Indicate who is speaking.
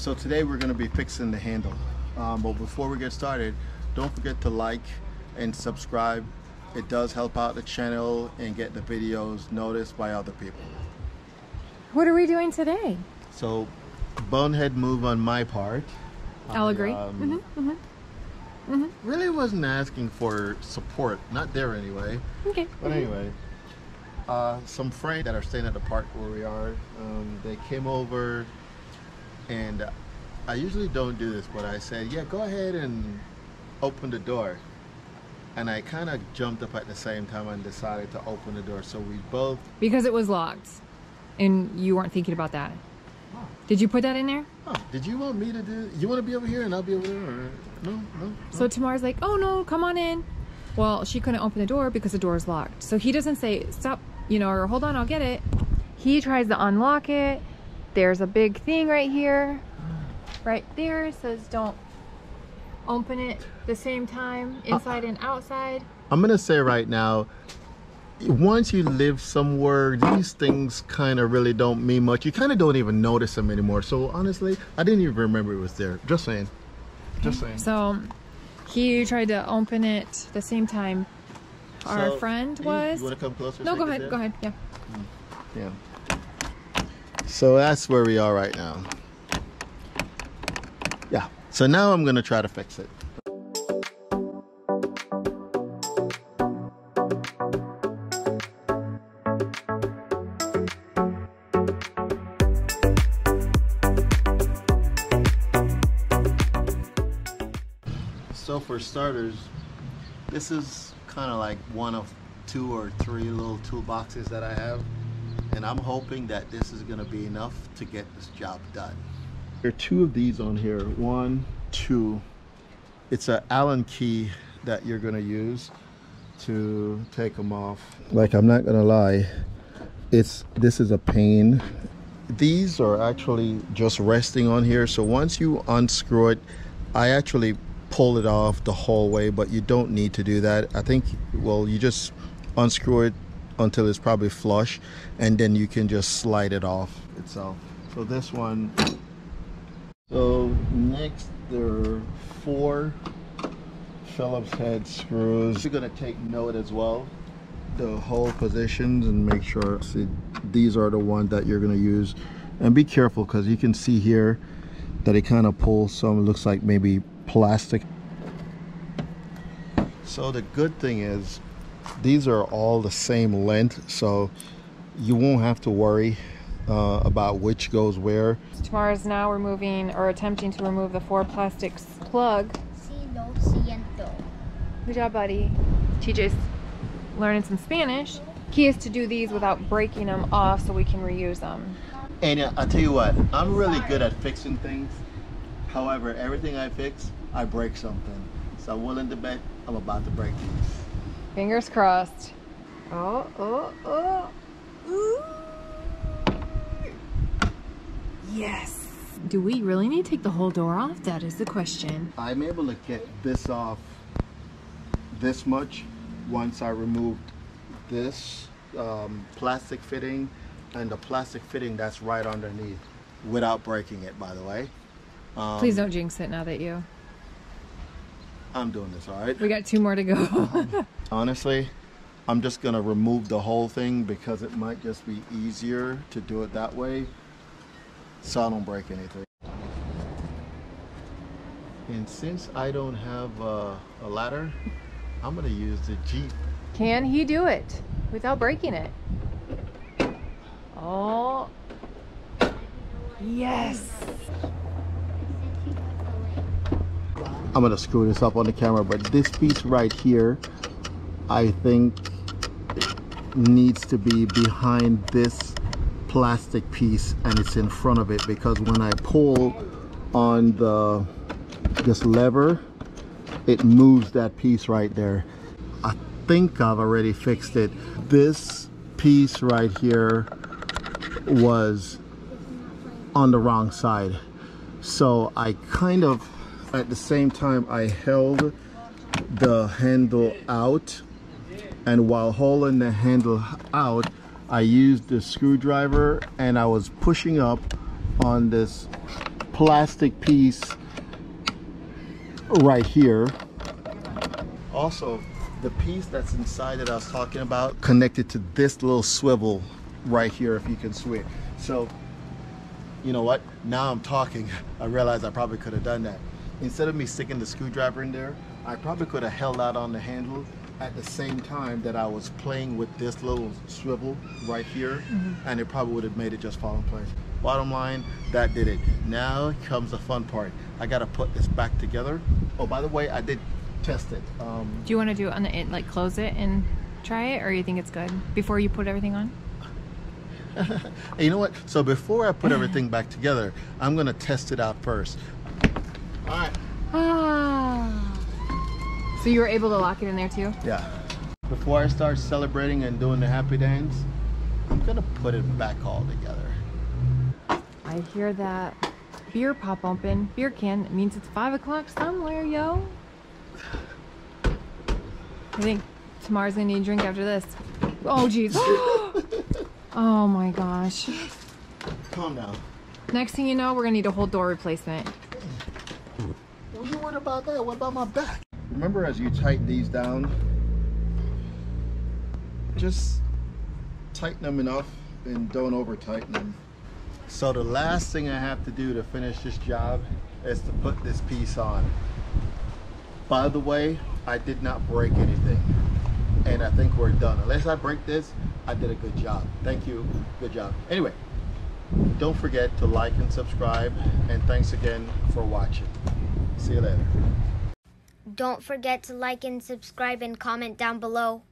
Speaker 1: So today we're going to be fixing the handle. But before we get started, don't forget to like and subscribe. It does help out the channel and get the videos noticed by other people.
Speaker 2: What are we doing today?
Speaker 1: So, bonehead move on my part.
Speaker 2: I'll agree.
Speaker 1: Really wasn't asking for support, not there anyway.
Speaker 2: Okay.
Speaker 1: But anyway, some friends that are staying at the park where we are, they came over, and I usually don't do this, but I said, yeah, go ahead and open the door. And I kind of jumped up at the same time and decided to open the door. So we both...
Speaker 2: Because it was locked, and you weren't thinking about that.
Speaker 1: Oh.
Speaker 2: Did you put that in there?
Speaker 1: Oh, did you want me to do... You want to be over here and I'll be over there? Or... No.
Speaker 2: So Tamar's like, oh no, come on in. Well, she couldn't open the door because the door is locked. So he doesn't say, stop, or hold on, I'll get it. He tries to unlock it. There's a big thing right here. Right there. It says don't open it the same time, inside and outside.
Speaker 1: I'm going to say right now, once you live somewhere, these things kind of really don't mean much. You kind of don't even notice them anymore. So honestly, I didn't even remember it was there. Just saying. Just saying.
Speaker 2: So he tried to open it the same time our friend was.
Speaker 1: You want to come closer?
Speaker 2: No, go ahead. Go ahead. Yeah.
Speaker 1: Yeah. So that's where we are right now. Yeah. So now I'm going to try to fix it. So for starters, this is kind of like one of 2 or 3 little toolboxes that I have, and I'm hoping that this is going to be enough to get this job done. There are 2 of these on here. 1, 2. It's an Allen key that you're going to use to take them off. Like, I'm not going to lie, this is a pain. These are actually just resting on here, so once you unscrew it, I actually pull it off the whole way, but you don't need to do that. I think, well, you just unscrew it until it's probably flush, and then you can just slide it off itself. So this one. So next, there are 4 Phillips head screws. You're gonna take note as well, the hole positions, and make sure, see, these are the ones that you're gonna use. And be careful, because you can see here that it kind of pulls some, it looks like maybe plastic. So the good thing is these are all the same length, so you won't have to worry about which goes where.
Speaker 2: Tamara is now removing or attempting to remove the 4 plastics plug. Good job, buddy. TJ's learning some Spanish. Key is to do these without breaking them off so we can reuse them.
Speaker 1: And I tell you what, I'm really good at fixing things. However, everything I fix, I break something. So I'm willing to bet I'm about to break these.
Speaker 2: Fingers crossed. Oh. Ooh. Yes. Do we really need to take the whole door off? That is the question.
Speaker 1: I'm able to get this off this much once I removed this plastic fitting and the plastic fitting that's right underneath without breaking it, by the way.
Speaker 2: Please don't jinx it now that you...
Speaker 1: I'm doing this, all right?
Speaker 2: We got 2 more to go.
Speaker 1: Honestly, I'm just gonna remove the whole thing because it might just be easier to do it that way so I don't break anything. And since I don't have a ladder, I'm gonna use the Jeep.
Speaker 2: Can he do it without breaking it? Oh, yes.
Speaker 1: I'm gonna screw this up on the camera, but this piece right here, I think needs to be behind this plastic piece, and it's in front of it, because when I pull on this lever, it moves that piece right there. I think I've already fixed it. This piece right here was on the wrong side, so I kind of, at the same time, I held the handle out, and while holding the handle out, I used the screwdriver and I was pushing up on this plastic piece right here. Also, the piece that's inside that I was talking about connected to this little swivel right here, if you can see it. So, you know what? Now I'm talking, I realize I probably could have done that. Instead of me sticking the screwdriver in there, I probably could have held out on the handle at the same time that I was playing with this little swivel right here, and it probably would have made it just fall in place. Bottom line, that did it. Now comes the fun part. I gotta put this back together. Oh, by the way, I did test it.
Speaker 2: Do you want to do it on the like close it and try it, or you think it's good before you put everything on?
Speaker 1: Hey, you know what? So before I put everything back together, I'm gonna test it out first. All right.
Speaker 2: Ah. So you were able to lock it in there too?
Speaker 1: Yeah. Before I start celebrating and doing the happy dance, I'm gonna put it back all together.
Speaker 2: I hear that beer pop open, beer can. It means it's 5 o'clock somewhere, yo. I think Tamara's gonna need a drink after this. Oh, jeez. Oh my gosh.
Speaker 1: Calm down.
Speaker 2: Next thing you know, we're gonna need a whole door replacement.
Speaker 1: What are you worried about that? What about my back? Remember, as you tighten these down, just tighten them enough and don't over tighten them. So the last thing I have to do to finish this job is to put this piece on. By the way, I did not break anything, and I think we're done. Unless I break this, I did a good job. Thank you, good job. Anyway, don't forget to like and subscribe, and thanks again for watching. See you later.
Speaker 3: Don't forget to like and subscribe and comment down below.